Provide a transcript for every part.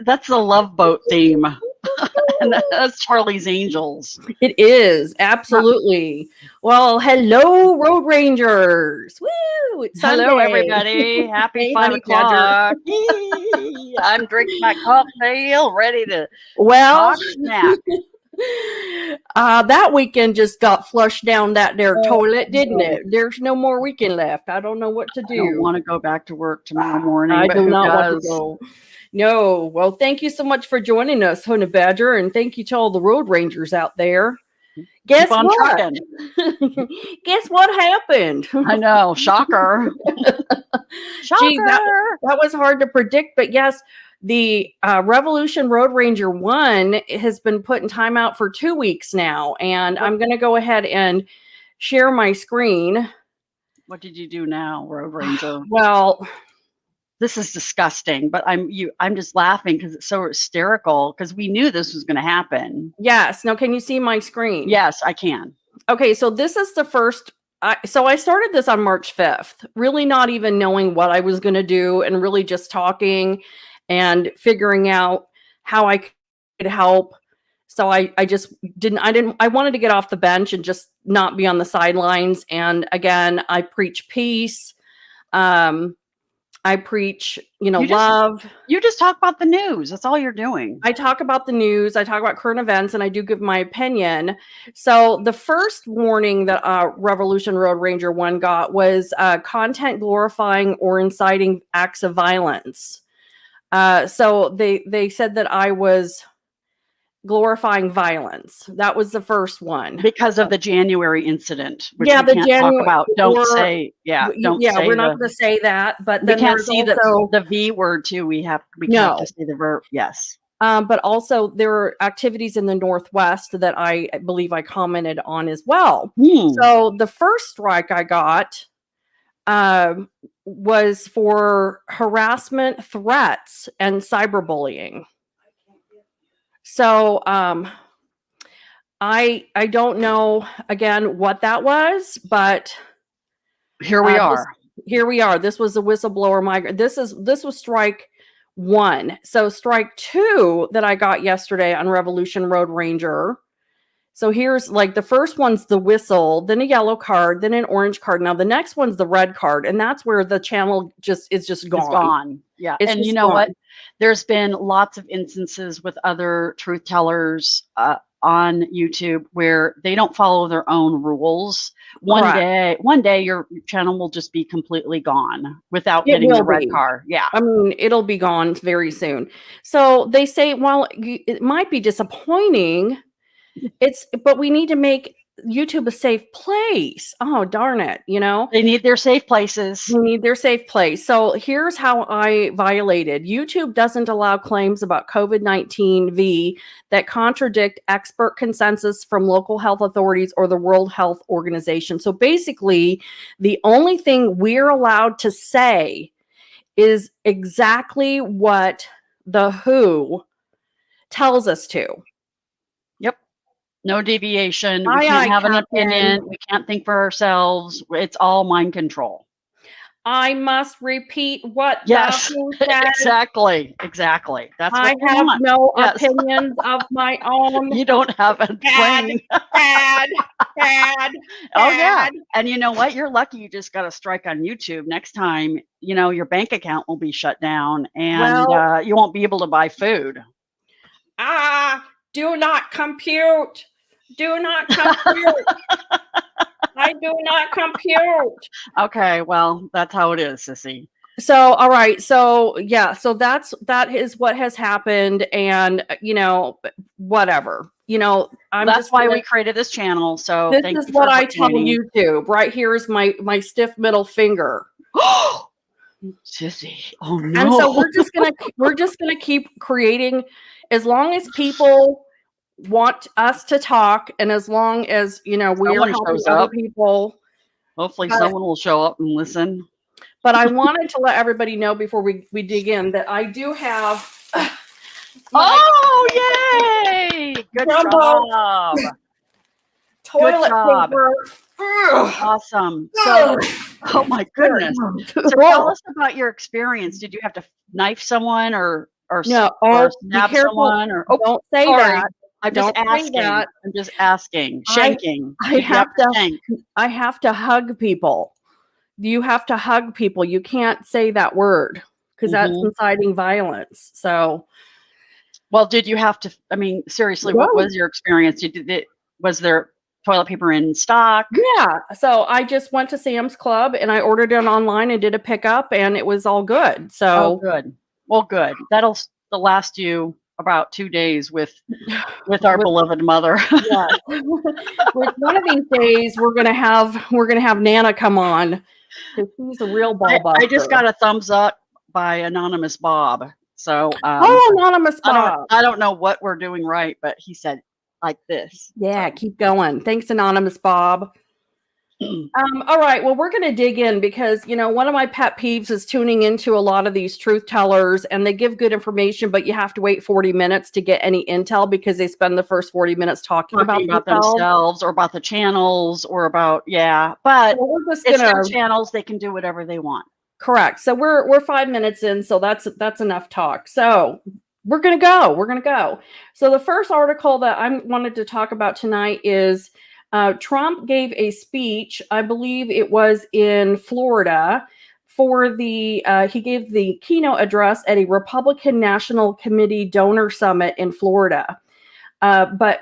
That's the Love Boat theme. And that's Charlie's Angels. It is, absolutely. Well, hello, Road Rangers. Woo! It's Hello, Sunday. everybody. Happy Hey, 5 honey badger. o'clock. I'm drinking my cocktail, ready to Well, talk snack. that weekend just got flushed down that there toilet, didn't it? There's no more weekend left. I don't know what to do. I don't want to go back to work tomorrow morning. I but do who not does? want to go. No. Well, thank you so much for joining us, Honey Badger, and thank you to all the Road Rangers out there. Guess Keep on what? trucking. Guess what happened? I know. Shocker. Shocker. Gee, that was hard to predict, but yes, the Revolution Road Ranger 1 has been put in timeout for 2 weeks now, and I'm going to go ahead and share my screen. What did you do now, Road Ranger? Well, this is disgusting, but I'm just laughing because it's so hysterical because we knew this was going to happen. yes. Now, can you see my screen? Yes, I can. Okay, so this is the first. So I started this on March 5th, really not even knowing what I was going to do and really just talking and figuring out how I could help. So I wanted to get off the bench and just not be on the sidelines. And again, I preach peace. I preach, love. You just talk about the news. That's all you're doing. I talk about the news. I talk about current events, and I do give my opinion. So the first warning that Revolution Road Ranger 1 got was content glorifying or inciting acts of violence. So they said that I was glorifying violence. That was the first one because of the January incident. Which yeah, we the can't January. talk about. Don't say. Yeah, don't. Yeah, say we're not going to say that. But we then can't see also, the V word too. We have to say the verb. Yes. But also there were activities in the Northwest that I believe I commented on as well. So the first strike I got was for harassment, threats, and cyberbullying. So I don't know again what that was, but here we are. Here we are. This was a whistleblower migrant. This was strike 1. So strike 2 that I got yesterday on Revolution Road Ranger. So here's like the first one's the whistle, then a yellow card, then an orange card. Now the next one's the red card, and that's where the channel is just gone. It's gone. Yeah. And you know what? There's been lots of instances with other truth tellers on YouTube where they don't follow their own rules. One day your channel will just be completely gone without getting the red card. Yeah. I mean, it'll be gone very soon. So they say, well, it might be disappointing. But we need to make YouTube a safe place. Oh, darn it. They need their safe places. They need their safe place. So here's how I violated. YouTube doesn't allow claims about COVID-19 V that contradict expert consensus from local health authorities or the World Health Organization. So basically, the only thing we're allowed to say is exactly what the WHO tells us to. No deviation. We can't have an opinion. We can't think for ourselves. It's all mind control. I must repeat what yes, exactly. That's what I have no opinions of my own. You don't have a bad. Oh yeah, and you know what? You're lucky you just got a strike on YouTube. Next time, your bank account will be shut down, and you won't be able to buy food. Do not compute. Do not compute. I do not compute. Okay, well, that's how it is, sissy. So, all right. So, yeah. So that is what has happened, and whatever. That's why we created this channel. So this is what I tell YouTube. Right here is my stiff middle finger. Sissy. Oh no. And so we're just gonna keep creating as long as people want us to talk, and as long as we are helping other people. Hopefully someone will show up and listen. But I wanted to let everybody know before we dig in that I do have yay! Good job. Toilet paper. Awesome. So, oh my goodness. So tell us about your experience. Did you have to knife someone or or No, or be stab careful. someone or Don't say sorry. that. I'm just Don't say asking. that. I'm just asking. I Shanking. I Did you have have to to shank? I have to hug people. You have to hug people. You can't say that word because that's Mhm. inciting violence. So, Well, did you have to I mean, seriously, what no. was your experience? Was there toilet paper in stock? Yeah. So I just went to Sam's Club and I ordered it online and did a pickup and it was all good. Oh, So good. Well, good. That'll last you about 2 days with our with beloved mother. yeah. With one of these days we're gonna have Nana come on because she's a real ball I just buster. got a thumbs up by Anonymous Bob. So, Oh, Anonymous Bob. I don't know what we're doing right, but he said like this. Yeah, So, keep going. Thanks, Anonymous Bob. All right. Well, we're going to dig in because, one of my pet peeves is tuning into a lot of these truth tellers and they give good information, but you have to wait 40 minutes to get any intel because they spend the first 40 minutes talking about themselves or about the channels or about, yeah, but so we're just it's their gonna channels. They can do whatever they want. correct. So we're 5 minutes in, so that's enough talk. So we're gonna go. We're gonna go. So the first article that I wanted to talk about tonight is Trump gave a speech. I believe it was in Florida for he gave the keynote address at a Republican National Committee donor summit in Florida. But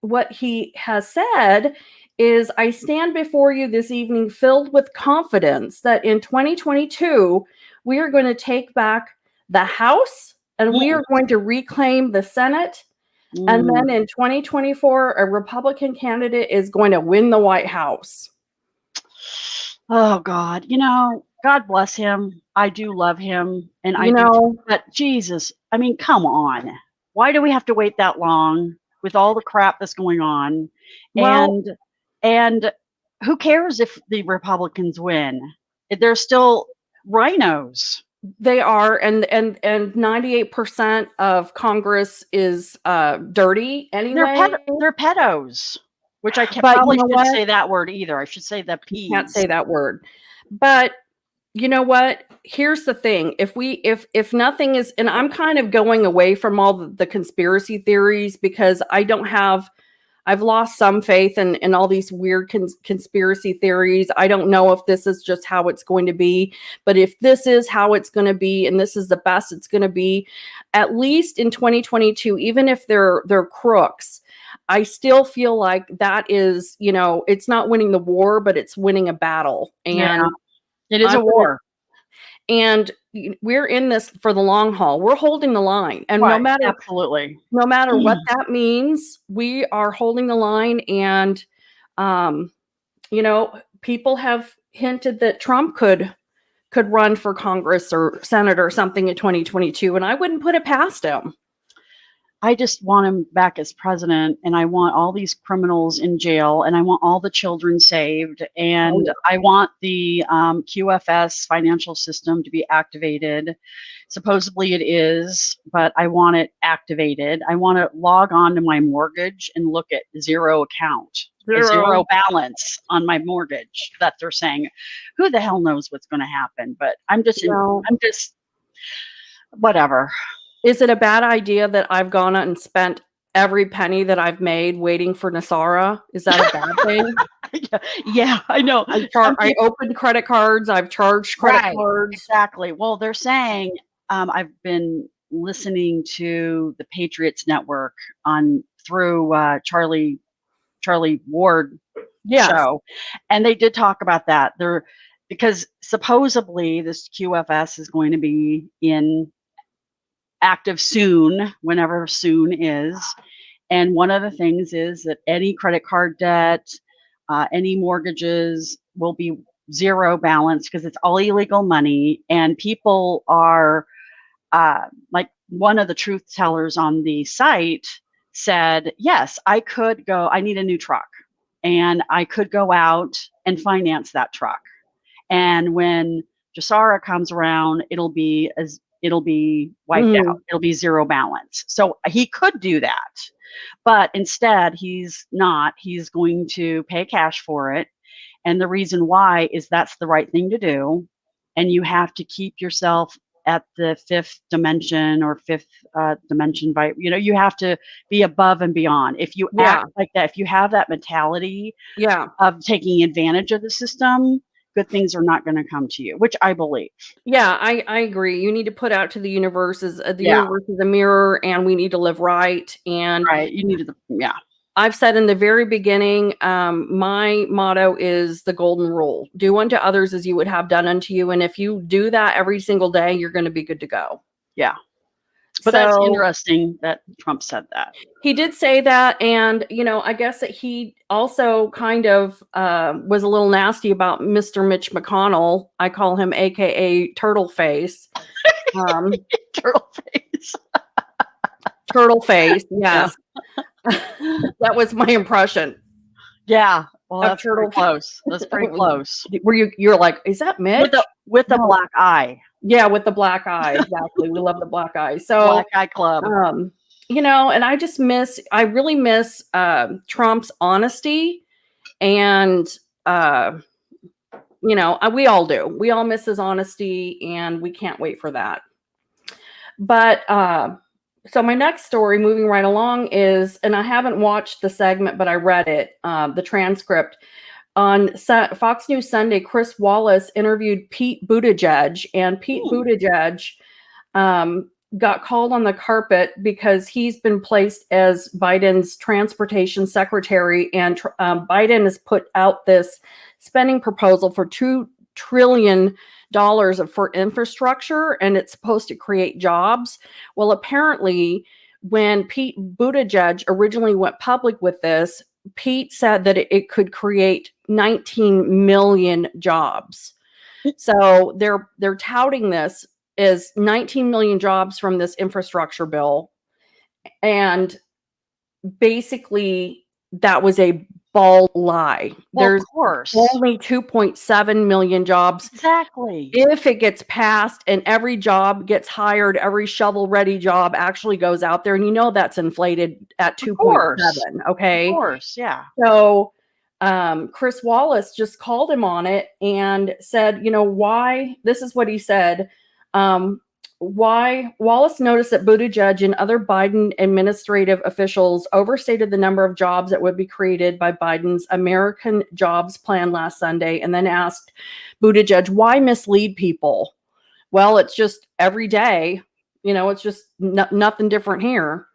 what he has said is, I stand before you this evening filled with confidence that in 2022, we are going to take back the House and we are going to reclaim the Senate. And then in 2024, a Republican candidate is going to win the White House. Oh, God. God bless him. I do love him. And but Jesus, I mean, come on. Why do we have to wait that long with all the crap that's going on? Well, And who cares if the Republicans win? They're still rhinos. they are, and 98% of Congress is dirty anyway. They're pedos, which I But probably you know shouldn't what? say that word either. I should say the You can't peas. say that word. But you know what? Here's the thing. If nothing is, and I'm kind of going away from all the conspiracy theories because I've lost some faith in all these weird conspiracy theories. I don't know if this is just how it's going to be, but if this is how it's going to be, and this is the best it's going to be, at least in 2022, even if they're crooks, I still feel like that is, it's not winning the war, but it's winning a battle. And it is a war. And we're in this for the long haul. We're holding the line. And right, no matter what that means, we are holding the line. And, people have hinted that Trump could run for Congress or Senate or something in 2022. And I wouldn't put it past him. I just want him back as president, and I want all these criminals in jail, and I want all the children saved, and I want the QFS financial system to be activated. Supposedly it is, but I want it activated. I want to log on to my mortgage and look at zero balance on my mortgage that they're saying. Who the hell knows what's going to happen? But I'm just whatever. Is it a bad idea that I've gone out and spent every penny that I've made waiting for Nasara? Is that a bad thing? Yeah, I know. I opened credit cards. I've charged credit cards. Exactly. Well, they're saying I've been listening to the Patriots Network through Charlie Ward show, and they did talk about that. Because supposedly this QFS is going to be active soon, whenever soon is. And one of the things is that any credit card debt, any mortgages will be zero balance because it's all illegal money. And people are like one of the truth tellers on the site said, yes, I need a new truck and I could go out and finance that truck. And when Jasara comes around, it'll be wiped out. It'll be zero balance. So he could do that, but instead he's not. He's going to pay cash for it. And the reason why is that's the right thing to do. And you have to keep yourself at the fifth dimension or fifth dimension by, you have to be above and beyond. If you act like that, if you have that mentality of taking advantage of the system, good things are not going to come to you, which I believe. Yeah, I agree. You need to put out to the universe universe is a mirror, and we need to live right. And you need to, I've said in the very beginning, my motto is the golden rule: do unto others as you would have done unto you. And if you do that every single day, you're going to be good to go. Yeah. But that's interesting that Trump said that. He did say that. And, I guess that he also kind of was a little nasty about Mr. Mitch McConnell. I call him AKA Turtle Face. Turtle Face. Turtle Face. Yes. That was my impression. Yeah. Well, that's pretty close. That's pretty close. You're like, is that Mitch? With the black eye. Yeah, with the black eye. Exactly. We love the black eye. So Black Eye Club. And I really miss Trump's honesty. And we all do. We all miss his honesty, and we can't wait for that. But so my next story, moving right along, is, and I haven't watched the segment, but I read it, the transcript. On Fox News Sunday, Chris Wallace interviewed Pete Buttigieg, and Pete Buttigieg got called on the carpet because he's been placed as Biden's transportation secretary, and Biden has put out this spending proposal for $2 trillion for infrastructure, and it's supposed to create jobs. Well, apparently, when Pete Buttigieg originally went public with this, Pete said that it could create 19 million jobs. So they're touting this as 19 million jobs from this infrastructure bill. And basically that was a bald lie. Well, There's of course. only 2.7 million jobs. Exactly. If it gets passed and every job gets hired, every shovel-ready job actually goes out there. And that's inflated at 2.7. Okay. Of course, yeah. So Chris Wallace just called him on it and said, why? This is what he said. Why Wallace noticed that Buttigieg and other Biden administrative officials overstated the number of jobs that would be created by Biden's American Jobs Plan last Sunday, and then asked Buttigieg, why mislead people? Well, it's just every day, it's just nothing different here.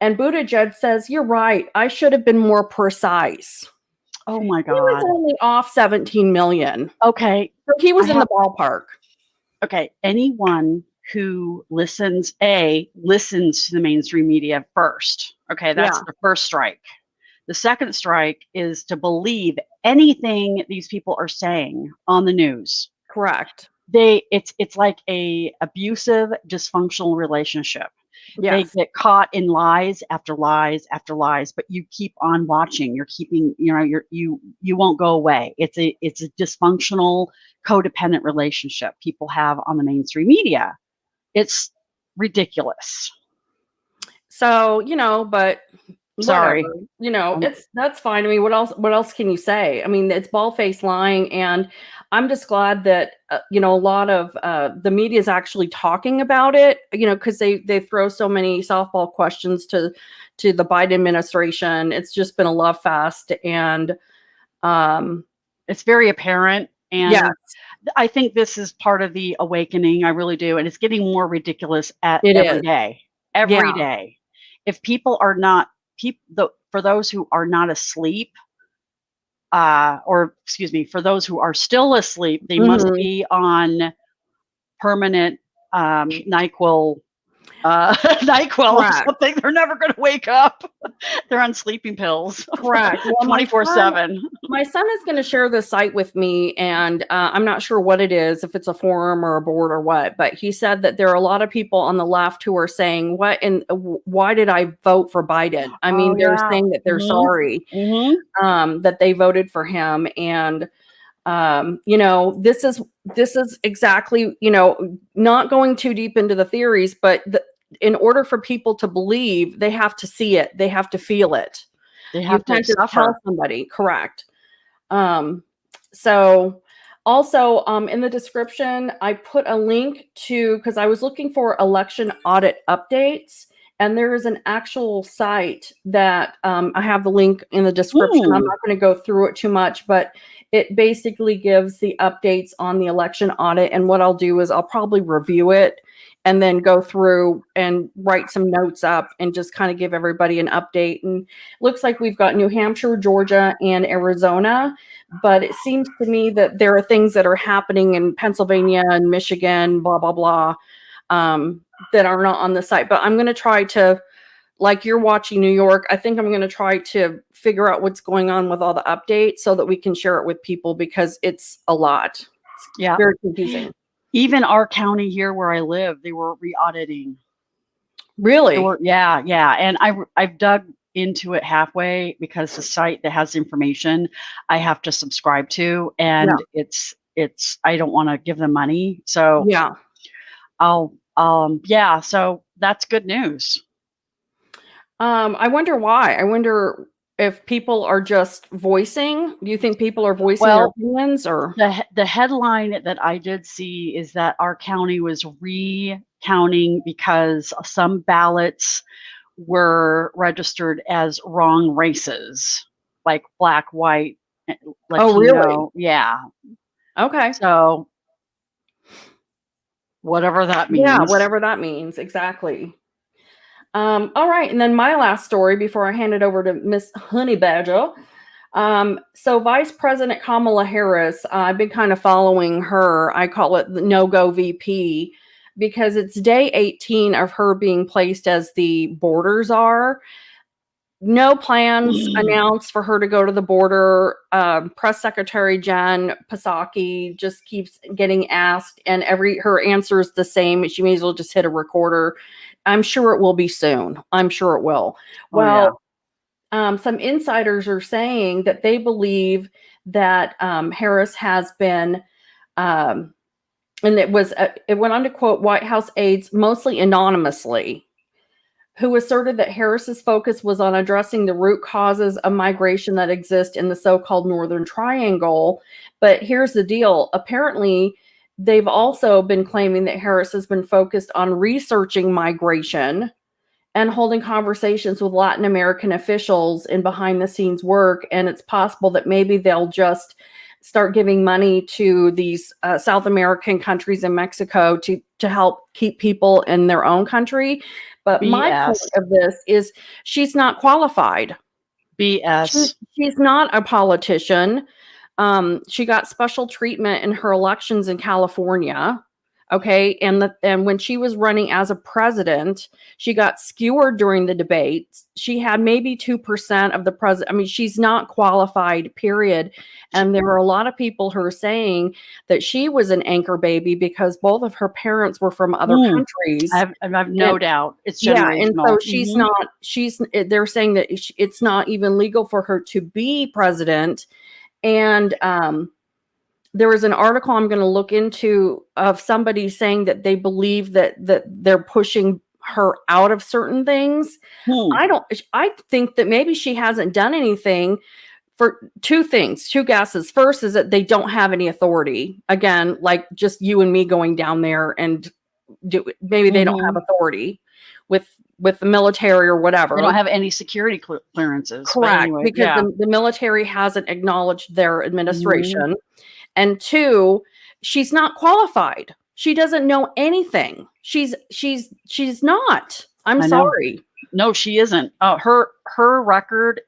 And Buttigieg says, you're right. I should have been more precise. Oh my God. He was only off 17 million. Okay. So he was in the ballpark. Okay. Anyone who listens to the mainstream media first. Okay. That's the first strike. The second strike is to believe anything these people are saying on the news. Correct. It's like a abusive, dysfunctional relationship. Yes. They get caught in lies after lies after lies, but you keep on watching. You're keeping, you won't go away. It's a dysfunctional, codependent relationship people have on the mainstream media. It's ridiculous. So, but sorry, that's fine. I mean, what else can you say? I mean, it's bald-faced lying, and I'm just glad that a lot of the media is actually talking about it. Because they throw so many softball questions to the Biden administration. It's just been a love fest, and it's very apparent. And I think this is part of the awakening. I really do, and it's getting more ridiculous every day. Every day. If people are not for those who are not asleep. For those who are still asleep, they must be on permanent NyQuil or something. They're never going to wake up. They're on sleeping pills. Correct. Well, 24/7. My son is going to share the site with me, and I'm not sure what it is, if it's a forum or a board or what, but he said that there are a lot of people on the left who are saying, why did I vote for Biden? I mean, they're saying that they're sorry that they voted for him. And this is exactly, not going too deep into the theories, but in order for people to believe, they have to see it. They have to feel it. They have to tell somebody. Correct. So Also, in the description, I put a link to, because I was looking for election audit updates, and there is an actual site that I have the link in the description. I'm not going to go through it too much, but it basically gives the updates on the election audit. And what I'll do is I'll probably review it and then go through and write some notes up and just kind of give everybody an update. And it looks like we've got New Hampshire, Georgia, and Arizona. But it seems to me that there are things that are happening in Pennsylvania and Michigan, blah, blah, blah, that are not on the site. But I'm going to try to, like you're watching New York, I think I'm going to try to figure out what's going on with all the updates so that we can share it with people, because it's a lot. It's very confusing. Even our county here where I live, they were re-auditing. Really? Yeah. And I've dug into it halfway, because the site that has information I have to subscribe to, and it's I don't want to give them money. So so that's good news. I wonder why. I wonder if people are just voicing. Do you think people are voicing their opinions? Or the headline that I did see is that our county was recounting because some ballots were registered as wrong races, like black, white, Latino. Oh, really? Yeah. Okay. So whatever that means. Yeah, whatever that means. Exactly. All right. And then my last story before I hand it over to Miss Honey Badger. So Vice President Kamala Harris, I've been kind of following her. I call it the no-go VP, because it's day 18 of her being placed as the border czar. No plans announced for her to go to the border. Press Secretary Jen Psaki just keeps getting asked, and her answer is the same. She may as well just hit a recorder. I'm sure it will be soon. I'm sure it will. Some insiders are saying that they believe that Harris has been, and it went on to quote White House aides, mostly anonymously, who asserted that Harris's focus was on addressing the root causes of migration that exist in the so-called Northern Triangle. But here's the deal. Apparently, they've also been claiming that Harris has been focused on researching migration and holding conversations with Latin American officials in behind-the-scenes work. And it's possible that maybe they'll just start giving money to these South American countries and Mexico to help keep people in their own country. But my point of this is she's not qualified. BS. She's not a politician. She got special treatment in her elections in California. Okay. And when she was running as a president, she got skewered during the debates. She had maybe 2% of the president. I mean, she's not qualified, period. And there are a lot of people who are saying that she was an anchor baby because both of her parents were from other countries. I have no doubt. It's generational. And so they're saying that it's not even legal for her to be president. And, there was an article I'm going to look into of somebody saying that they believe that they're pushing her out of certain things. I think that maybe she hasn't done anything for two guesses. First is that they don't have any authority. Again, like just you and me going down there and maybe they don't have authority with the military or whatever. They don't have any security clearances. Correct. Anyway, because the military hasn't acknowledged their administration. And two, she's not qualified. She doesn't know anything. She's not. I'm sorry. No, she isn't. Her record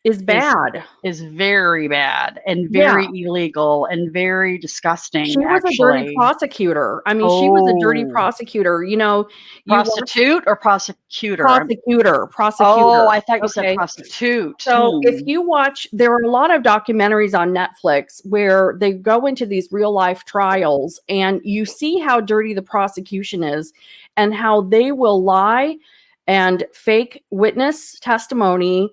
is bad. Is very bad and very illegal and very disgusting. She was a dirty prosecutor. I mean, she was a dirty prosecutor. You know, prostitute or prosecutor? Prosecutor. Oh, I thought you said prostitute. So if you watch, there are a lot of documentaries on Netflix where they go into these real life trials and you see how dirty the prosecution is and how they will lie and fake witness testimony,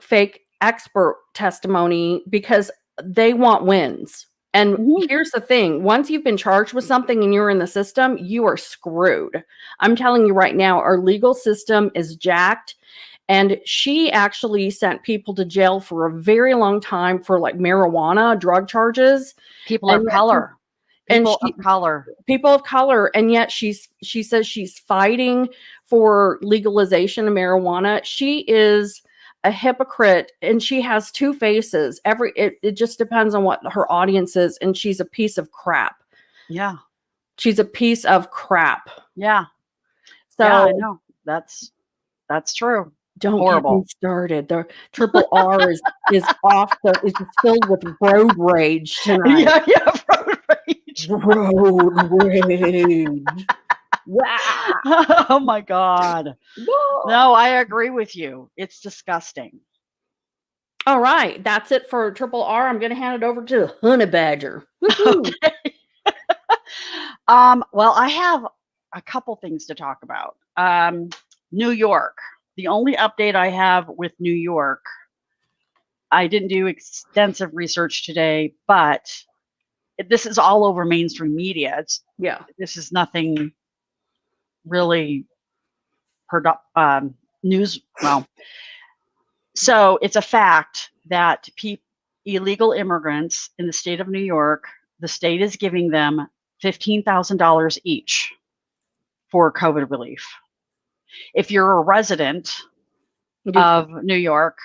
fake expert testimony because they want wins. And here's the thing. Once you've been charged with something and you're in the system, you are screwed. I'm telling you right now, our legal system is jacked. And she actually sent people to jail for a very long time for like marijuana, drug charges. People of color. People of color. And yet she says she's fighting for legalization of marijuana. She is a hypocrite, and she has two faces. It just depends on what her audience is, and she's a piece of crap. Yeah. She's a piece of crap. Yeah. So yeah, I know. That's true. Don't Horrible. get me started. The triple R is off it's filled with road rage tonight. Yeah, road rage. Road rage. Wow. Oh my God. No, I agree with you. It's disgusting. All right. That's it for triple R. I'm going to hand it over to the honey badger. Okay. Well, I have a couple things to talk about. New York. The only update I have with New York, I didn't do extensive research today, but this is all over mainstream media. This is nothing really news. Well, so it's a fact that illegal immigrants in the state of New York, the state is giving them $15,000 each for COVID relief. If you're a resident of New York,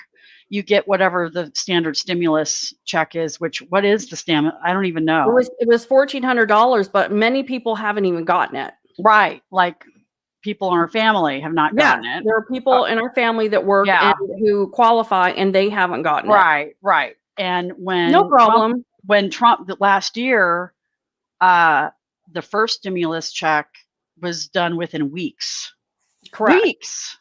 you get whatever the standard stimulus check is, what is the stimulus? I don't even know. It was $1,400, but many people haven't even gotten it. Right. Like people in our family have not gotten it. There are people in our family that work and who qualify, and they haven't gotten it. Right. And no problem. When Trump last year, the first stimulus check was done within weeks. Correct. Weeks.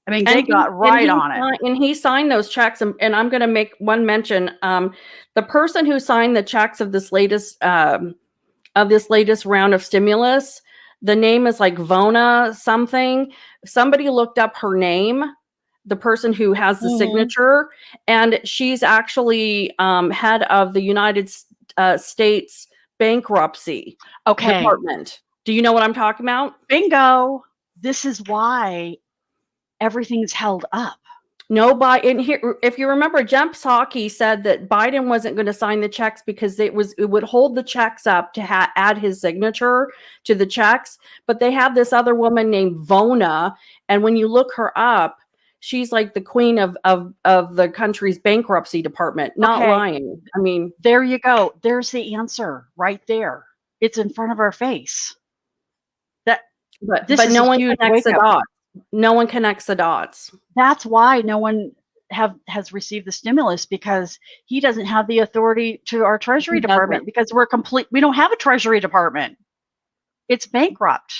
I mean, they got right on it. And he signed those checks. And I'm going to make one mention. The person who signed the checks of this latest round of stimulus, the name is like Vona something. Somebody looked up her name, the person who has the signature, and she's actually head of the United States bankruptcy department. Do you know what I'm talking about? Bingo. This is why everything's held up. Nobody in here. If you remember, Jen Psaki said that Biden wasn't going to sign the checks because it would hold the checks up to add his signature to the checks. But they have this other woman named Vona, and when you look her up, she's like the queen of the country's bankruptcy department. Not lying. I mean, there you go. There's the answer right there. It's in front of our face. But no one connects the dots. No one connects the dots. That's why no one has received the stimulus, because he doesn't have the authority to our Treasury Department, because we don't have a Treasury Department. It's bankrupt.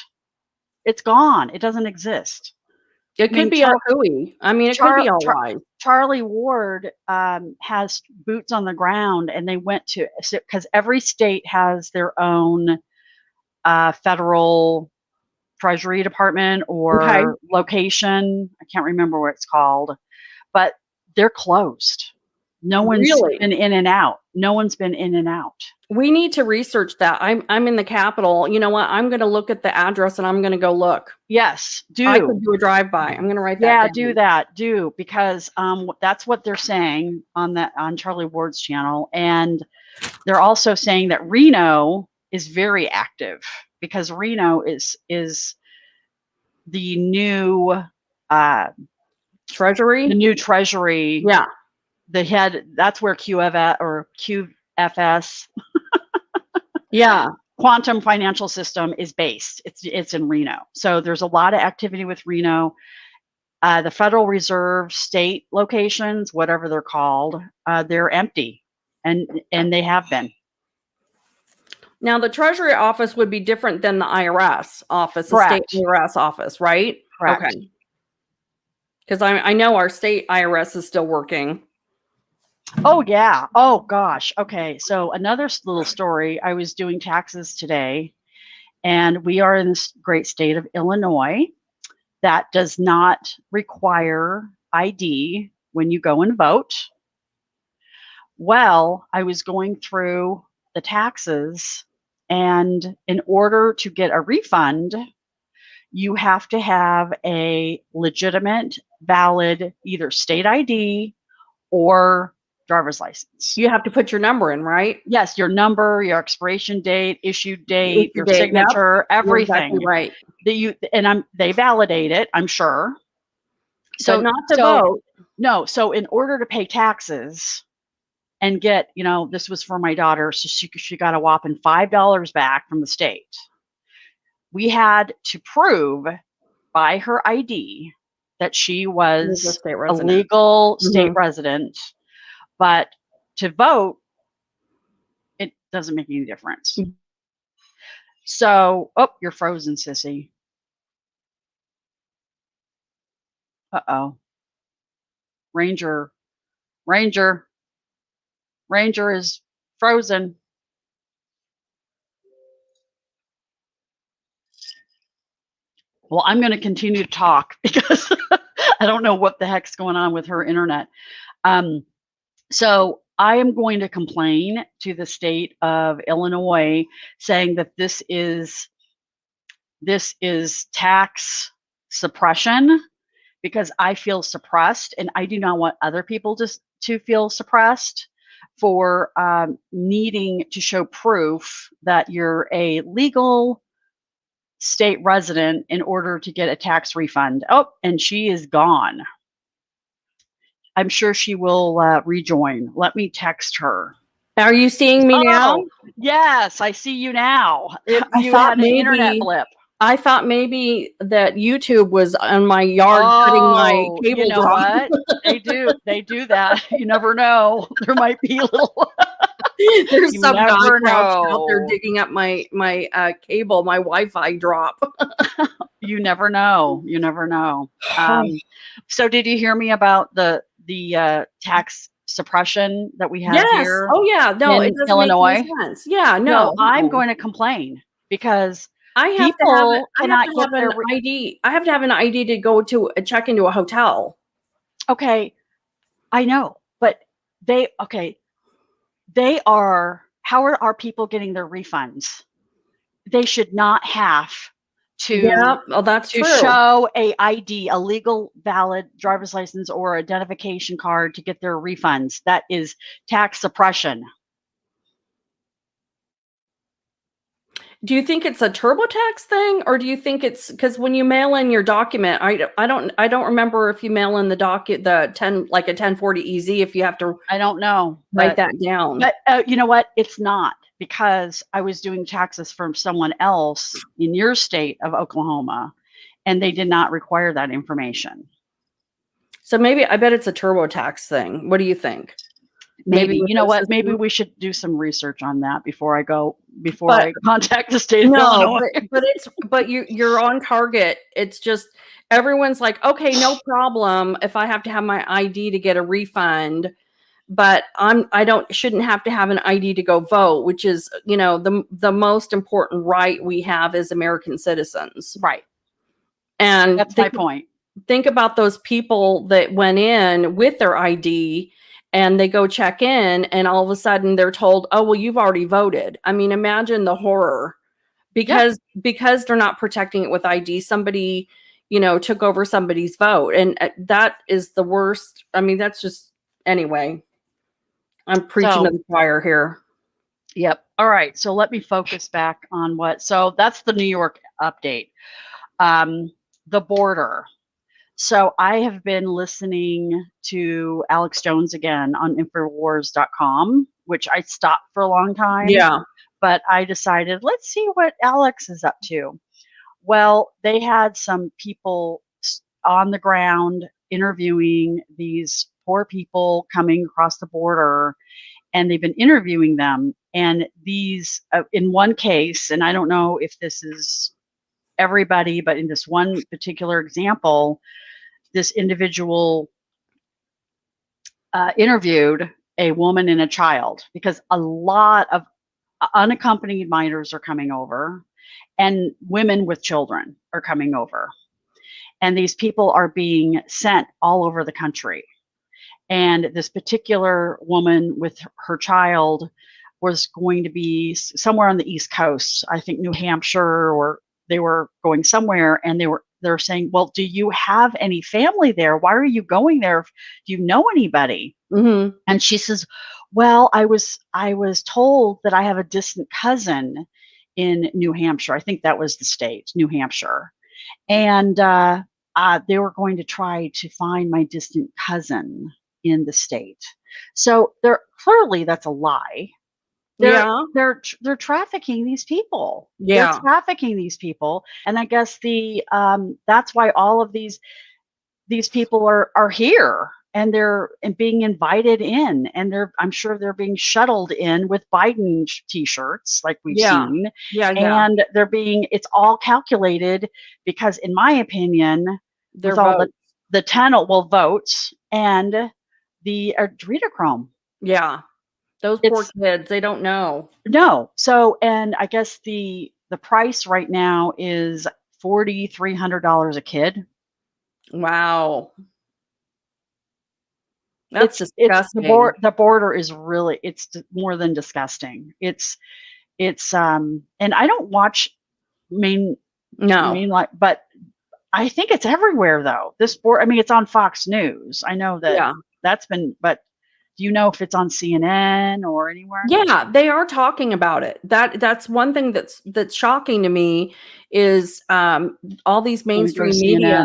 It's gone. It doesn't exist. It could be all hooey. I mean, it could be all wise. Charlie Ward has boots on the ground, and they went to, because every state has their own federal Treasury Department or location. I can't remember what it's called, but they're closed. No one's been in and out. No one's been in and out. We need to research that. I'm in the Capitol. You know what? I'm going to look at the address and I'm going to go look. Yes, do. I could do a drive-by. I'm going to write that down. Do because that's what they're saying on Charlie Ward's channel, and they're also saying that Reno is very active, because Reno is the new Treasury. The new Treasury. Yeah. The head. That's where QFS. Yeah. Quantum Financial System is based. It's in Reno. So there's a lot of activity with Reno. The Federal Reserve state locations, whatever they're called, they're empty, and they have been. Now, the Treasury office would be different than the IRS office, Correct. The state IRS office, right? Correct. Okay. Because I know our state IRS is still working. Oh, yeah. Oh, gosh. Okay. So another little story. I was doing taxes today, and we are in this great state of Illinois that does not require ID when you go and vote. Well, I was going through the taxes, and in order to get a refund, you have to have a legitimate, valid either state ID or driver's license. You have to put your number in, right? Yes, your number, your expiration date, issued date, your date, signature, everything. Exactly right. They validate it, I'm sure. So but not to vote. No, so in order to pay taxes and get, this was for my daughter, so she got a whopping $5 back from the state. We had to prove by her ID that she was a legal state resident, but to vote, it doesn't make any difference. So, oh, you're frozen, sissy. Uh-oh. Ranger is frozen. Well, I'm going to continue to talk because I don't know what the heck's going on with her internet. So I am going to complain to the state of Illinois, saying that this is tax suppression, because I feel suppressed, and I do not want other people to feel suppressed for needing to show proof that you're a legal state resident in order to get a tax refund. Oh, and she is gone. I'm sure she will rejoin. Let me text her. Are you seeing me now? Yes, I see you now. You had an internet blip. I thought maybe that YouTube was on my yard cutting my cable. You know what? They do that. You never know. There might be a little. There's some guy out there digging up my cable, my Wi-Fi drop. You never know. You never know. So did you hear me about the tax suppression that we have here? Oh yeah. No, it doesn't Illinois. make any sense. Yeah, no. I'm going to complain because I have to have an ID. I have to have an ID to go to check into a hotel. Okay, I know, but how are people getting their refunds? They should not have to show a ID, a legal valid driver's license or identification card to get their refunds. That is tax suppression. Do you think it's a TurboTax thing, or do you think it's because when you mail in your document, I don't remember if you mail in the 1040 EZ, if you have to. I don't know. Write that down. But you know what? It's not, because I was doing taxes from someone else in your state of Oklahoma, and they did not require that information. So maybe, I bet it's a TurboTax thing. What do you think? Maybe, you know what? Maybe we should do some research on that before I contact the state of Illinois. But you're on target. It's just everyone's like, okay, no problem if I have to have my ID to get a refund, but I shouldn't have to have an ID to go vote, which is, the most important right we have as American citizens. Right. And that's my point. Think about those people that went in with their ID and they go check in, and all of a sudden they're told, oh, well, you've already voted. I mean, imagine the horror, because they're not protecting it with ID. Somebody, took over somebody's vote, and that is the worst. I mean, that's just, anyway, I'm preaching to the choir here. Yep. All right. So let me focus back on so that's the New York update. The border. So I have been listening to Alex Jones again on Infowars.com, which I stopped for a long time. Yeah. But I decided, let's see what Alex is up to. Well, they had some people on the ground interviewing these poor people coming across the border, and they've been interviewing them. And these, in one case, and I don't know if this is everybody, but in this one particular example, this individual interviewed a woman and a child, because a lot of unaccompanied minors are coming over, and women with children are coming over. And these people are being sent all over the country. And this particular woman with her child was going to be somewhere on the East Coast, I think New Hampshire, or they were going somewhere, and they're saying, well, do you have any family there? Why are you going there? Do you know anybody? Mm-hmm. And she says, well, I was told that I have a distant cousin in New Hampshire. I think that was the state, New Hampshire. And they were going to try to find my distant cousin in the state. So clearly that's a lie. They're trafficking these people. Yeah. They're trafficking these people. And I guess that's why all of these people are here, and they're being invited in, and I'm sure they're being shuttled in with Biden t-shirts like we've seen. Yeah. And it's all calculated, because in my opinion, Their with all votes. the 10 votes and the adrenochrome. Yeah. Those poor kids, they don't know. No. So, and I guess the price right now is $4,300 a kid. Wow. That's disgusting. The border is really, it's more than disgusting. It's and I don't watch but I think it's everywhere though. This board, I mean, it's on Fox News. I know that that's been, but do you know if it's on CNN or anywhere? Yeah, they are talking about it. That's one thing that's shocking to me is all these mainstream media,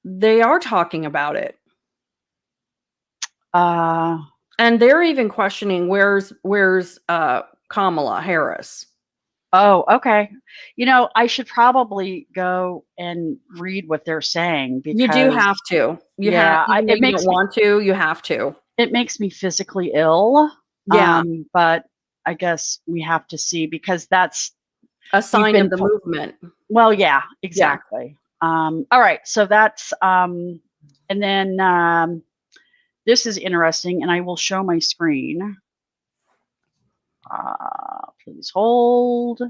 they are talking about it. And they're even questioning where's Kamala Harris. Oh, okay. You know, I should probably go and read what they're saying, because you do have to. You have to. It makes me physically ill. Yeah. But I guess we have to see, because that's a sign of the movement. Well, yeah, exactly. Yeah. All right. So that's and then this is interesting, and I will show my screen. Please hold.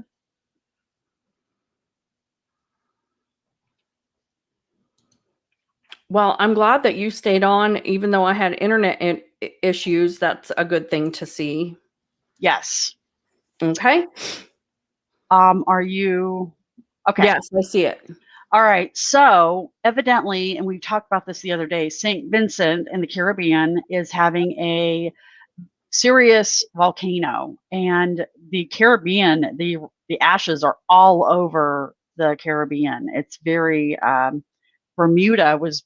Well, I'm glad that you stayed on, even though I had internet issues. That's a good thing to see. Yes. Okay. Are you okay? Yes, I see it. All right. So evidently, and we talked about this the other day, St. Vincent in the Caribbean is having a serious volcano, and the Caribbean, the ashes are all over the Caribbean. It's very Bermuda was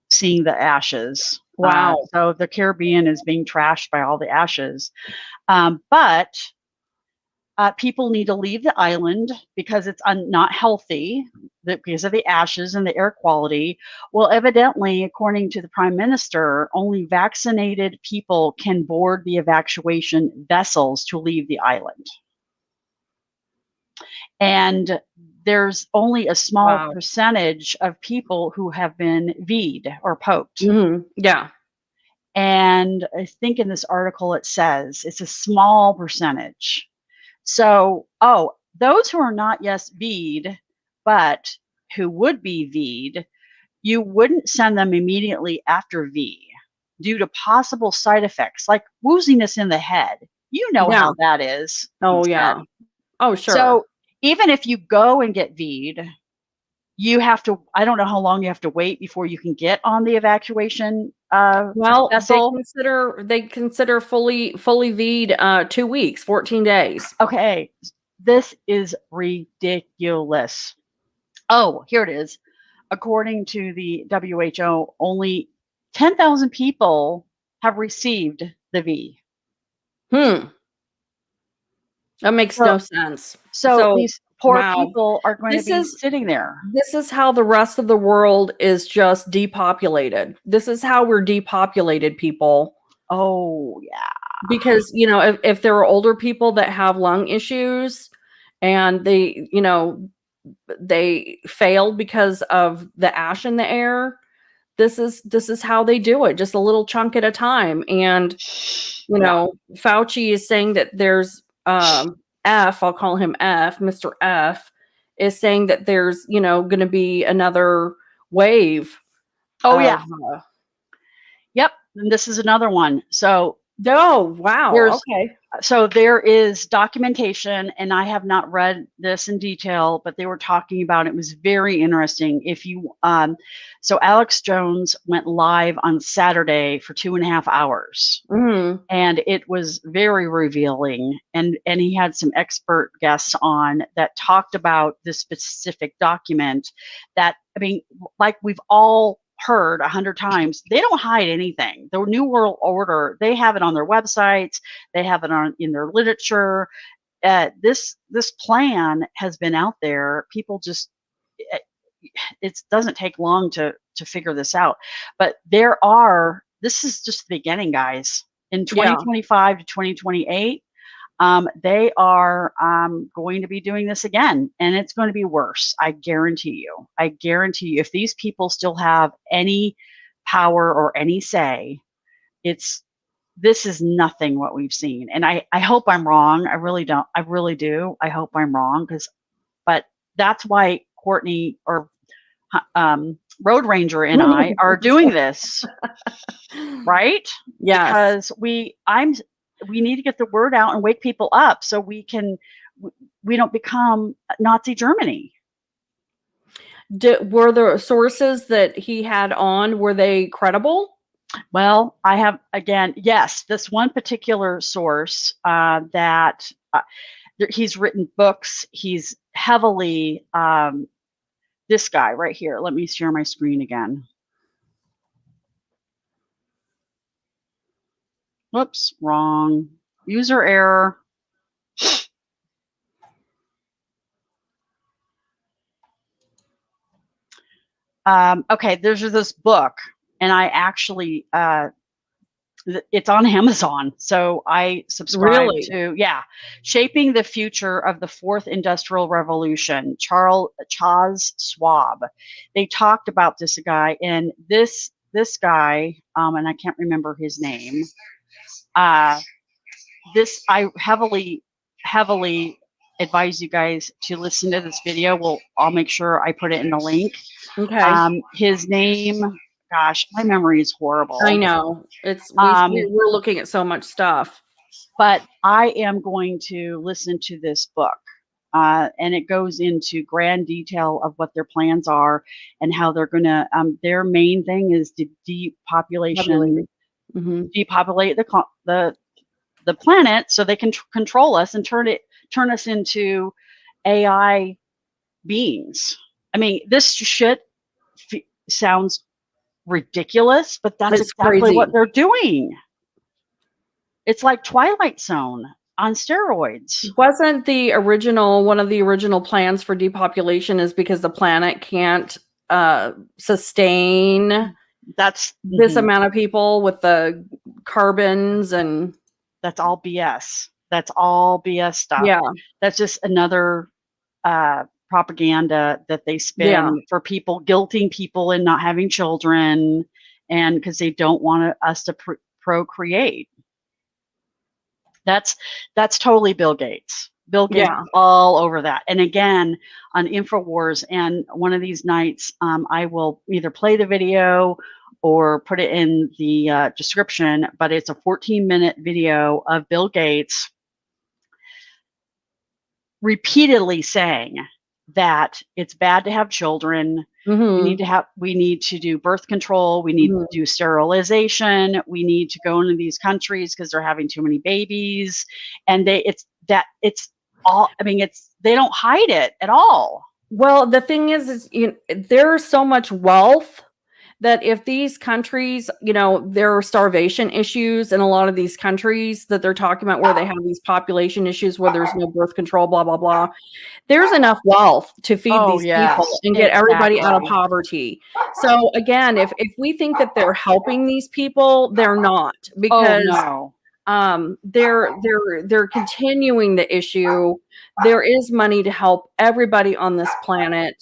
seeing the ashes. Wow. So the Caribbean is being trashed by all the ashes. But people need to leave the island because it's not healthy, because of the ashes and the air quality. Well, evidently, according to the Prime Minister, only vaccinated people can board the evacuation vessels to leave the island. And there's only a small percentage of people who have been V'd or poked. Mm-hmm. Yeah. And I think in this article it says it's a small percentage. So, those who are not yet V'd, but who would be V'd, you wouldn't send them immediately after V due to possible side effects like wooziness in the head. You know how that is. Oh, yeah. Oh, sure. So even if you go and get V'd, you have to, I don't know how long you have to wait before you can get on the evacuation vessel. They consider fully V'd 2 weeks, 14 days. Okay. This is ridiculous. Oh, here it is. According to the WHO, only 10,000 people have received the V. That makes no sense. So these poor people are going to be sitting there. This is how the rest of the world is just depopulated. This is how we're depopulated, people. Oh, yeah. Because, if there are older people that have lung issues and they failed because of the ash in the air, this is how they do it, just a little chunk at a time. And, Fauci is saying that there's I'll call him F, Mr. F, is saying that there's, going to be another wave. Oh, yeah. Yep. And this is another one. So Oh, wow. Okay. So there is documentation, and I have not read this in detail, but they were talking about it. It was very interesting. If you, so Alex Jones went live on Saturday for 2.5 hours, and it was very revealing. And he had some expert guests on that talked about this specific document. That, I mean, like we've all heard 100 times, they don't hide anything. The New World Order, they have it on their websites, they have it in their literature. This plan has been out there. People just, it doesn't take long to figure this out. But this is just the beginning, guys. In 2025 to 2028, they are going to be doing this again, and it's going to be worse. I guarantee you. I guarantee you, if these people still have any power or any say, this is nothing what we've seen. And I hope I'm wrong. I really don't. I really do. I hope I'm wrong, but that's why Courtney or Road Ranger and I are doing this, right? Yes. Because we need to get the word out and wake people up so we don't become Nazi Germany. Were the sources that he had on, were they credible? Well, I have, again, yes, this one particular source that he's written books. He's heavily, this guy right here. Let me share my screen again. Whoops, wrong. User error. Okay, there's this book, and I actually, it's on Amazon, so I subscribe to, Shaping the Future of the Fourth Industrial Revolution, Charles Schwab. They talked about this guy, and this guy, and I can't remember his name. I heavily advise you guys to listen to this video. I'll make sure I put it in the link. Okay. His name, gosh, my memory is horrible. I know. We're looking at so much stuff. But I am going to listen to this book. And it goes into grand detail of what their plans are and how they're going to, their main thing is to depopulate the planet so they can control us and turn us into AI beings. I mean, this shit sounds ridiculous, but that's exactly crazy. what they're doing. It's like Twilight Zone on steroids. Wasn't one of the original plans for depopulation is because the planet can't sustain this amount of people with the carbons, and that's all BS. That's all BS stuff. Yeah. That's just another propaganda that they spin for people, guilting people in not having children, and because they don't want us to procreate. That's totally Bill Gates. Bill Gates all over that. And again, on InfoWars, and one of these nights, I will either play the video or put it in the description, but it's a 14-minute video of Bill Gates repeatedly saying that it's bad to have children. We need to do birth control. We need to do sterilization. We need to go into these countries because they're having too many babies. And they don't hide it at all. Well, the thing is there's so much wealth that if these countries, there are starvation issues in a lot of these countries that they're talking about where they have these population issues where there's no birth control, blah, blah, blah. There's enough wealth to feed these people and get everybody out of poverty. So again, if we think that they're helping these people, they're not, because they're continuing the issue. There is money to help everybody on this planet.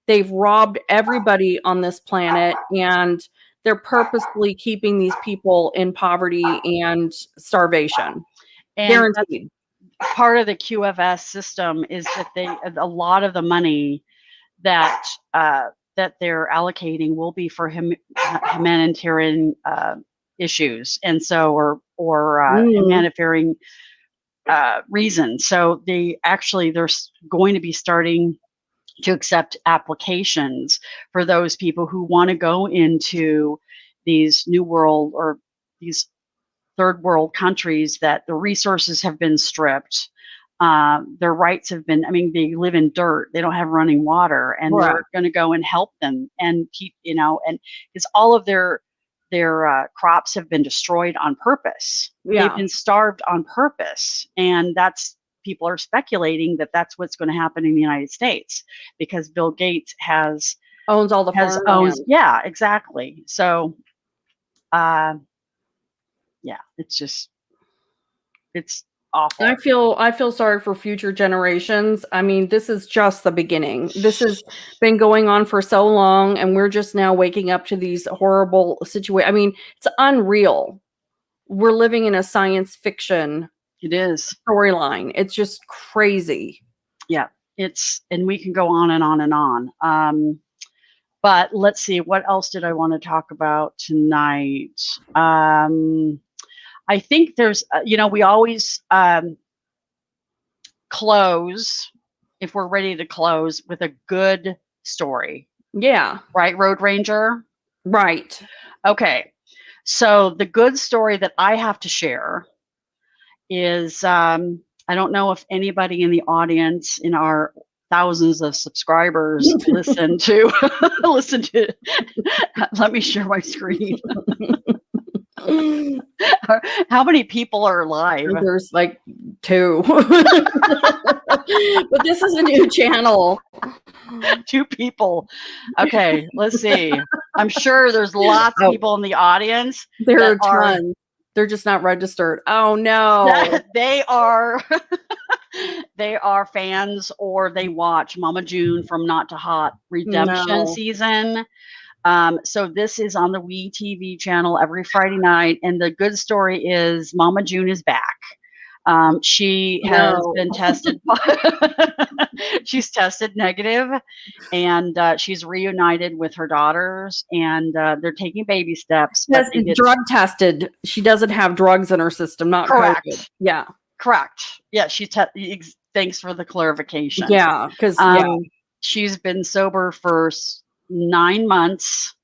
They've robbed everybody on this planet, and they're purposefully keeping these people in poverty and starvation. And guaranteed. Part of the QFS system is that a lot of the money that they're allocating will be for humanitarian issues, and so or humanitarian reasons. So they're going to be starting to accept applications for those people who want to go into these new world or these third world countries that the resources have been stripped. Their rights have been, I mean, they live in dirt, they don't have running water, and they're going to go and help them and keep, and because all of their crops have been destroyed on purpose. They've been starved on purpose. And people are speculating that that's what's going to happen in the United States, because Bill Gates owns all the farmland. Yeah, exactly. So, it's awful. I feel sorry for future generations. I mean, this is just the beginning. This has been going on for so long, and we're just now waking up to these horrible situations. I mean, it's unreal. We're living in a science fiction storyline. It's just crazy. Yeah, and we can go on and on and on. But let's see, what else did I want to talk about tonight? I think there's, we always close, if we're ready to close, with a good story. Yeah. Right, Road Ranger? Right. Okay. So the good story that I have to share is, I don't know if anybody in the audience, in our thousands of subscribers, listen to, let me share my screen. How many people are live? There's like 2. But this is a new channel. 2 people. Okay, let's see. I'm sure there's lots of people in the audience. There are tons. They're just not registered. Oh no. They are they are fans, or they watch Mama June from Not to Hot Redemption season. So this is on the WE TV channel every Friday night, and the good story is Mama June is back. She has been tested. She's tested negative, and she's reunited with her daughters, and they're taking baby steps. Drug tested. She doesn't have drugs in her system. Not correct. COVID. Yeah, correct. Yeah, thanks for the clarification. Yeah, because she's been sober for 9 months,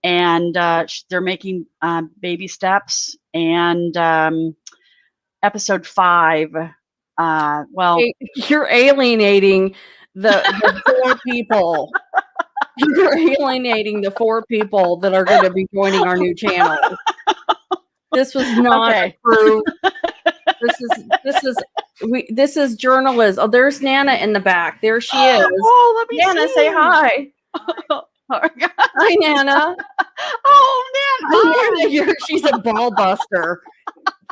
and they're making baby steps. And episode 5, you're alienating the 4 people. You're alienating the 4 people that are going to be joining our new channel. This was not approved. This is journalism. Oh, there's Nana in the back. There she is. Oh, let me Nana, say hi. Hi, Nana. Oh, Nana. She's a ball buster.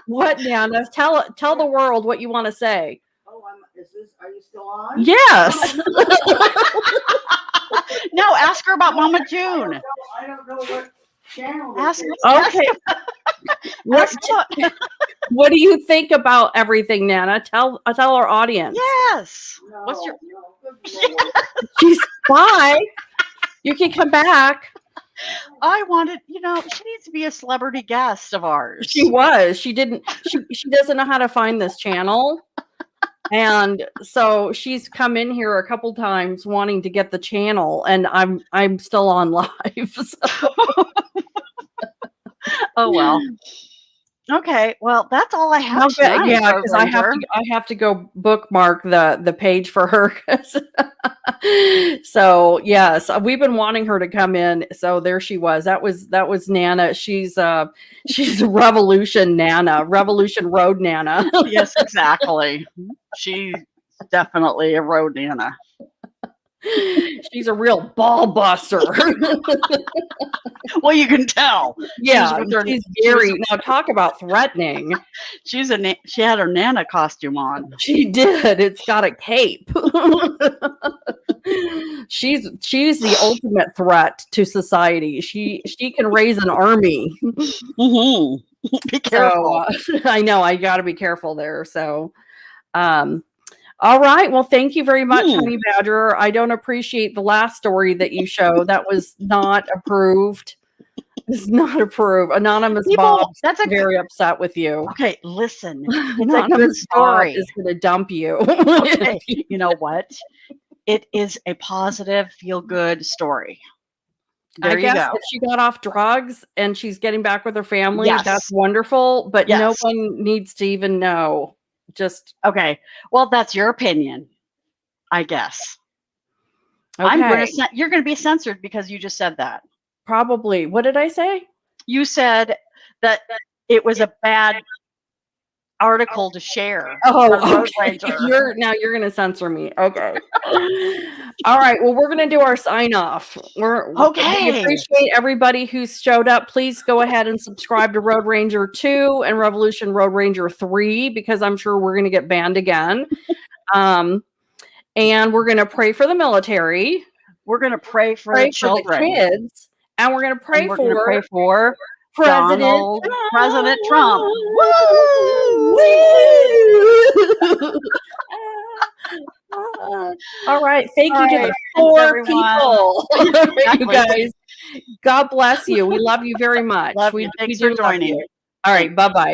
What, Nana? Tell the world what you want to say. Oh, are you still on? Yes. No, ask her about Mama June. I don't know what channel. Okay. What do you think about everything, Nana? Tell our audience. Yes. No, What's your? She's bye. You can come back. I wanted, she needs to be a celebrity guest of ours. She was. She didn't. She doesn't know how to find this channel, and so she's come in here a couple times wanting to get the channel, and I'm still on live. So. Oh well. Okay, well that's all I have. Okay, yeah, because I have to go bookmark the page for her. So yes, we've been wanting her to come in. So there she was. That was Nana. She's Revolution Nana, Revolution Road Nana. Yes, exactly. She's definitely a road Nana. She's a real ball buster. Well, you can tell. Yeah, she's very. Now talk about threatening. She had her Nana costume on. She did. It's got a cape. She's the ultimate threat to society. She can raise an army. Mm-hmm. Be careful. So, I know. I got to be careful there. So, all right. Well, thank you very much, Honey Badger. I don't appreciate the last story that you showed. That was not approved. Does not approve. Anonymous People, Bob that's a very upset with you. okay. Listen, it's a good Anonymous Bob story. is going to dump you. Okay, you know what? It is a positive, feel-good story. There I you guess go. if she got off drugs and she's getting back with her family, Yes. that's wonderful. But no Yes. one needs to even know. Just Okay. Well, that's your opinion, I guess. okay. You're going to be censored because you just said that. Probably. What did I say? You said that it was a bad article to share. Oh, on Road okay. Ranger. You're going to censor me. Okay. All right. Well, we're going to do our sign off. We appreciate everybody who's showed up. Please go ahead and subscribe to Road Ranger 2 and Revolution Road Ranger 3 because I'm sure we're going to get banned again. And we're going to pray for the military. We're going to pray for the children, for the kids, and we're going to pray for President Trump. Woo! All right. Thank you to the 4 people. You guys, God bless you. We love you very much. Love you. Thanks for joining. All right. Bye-bye.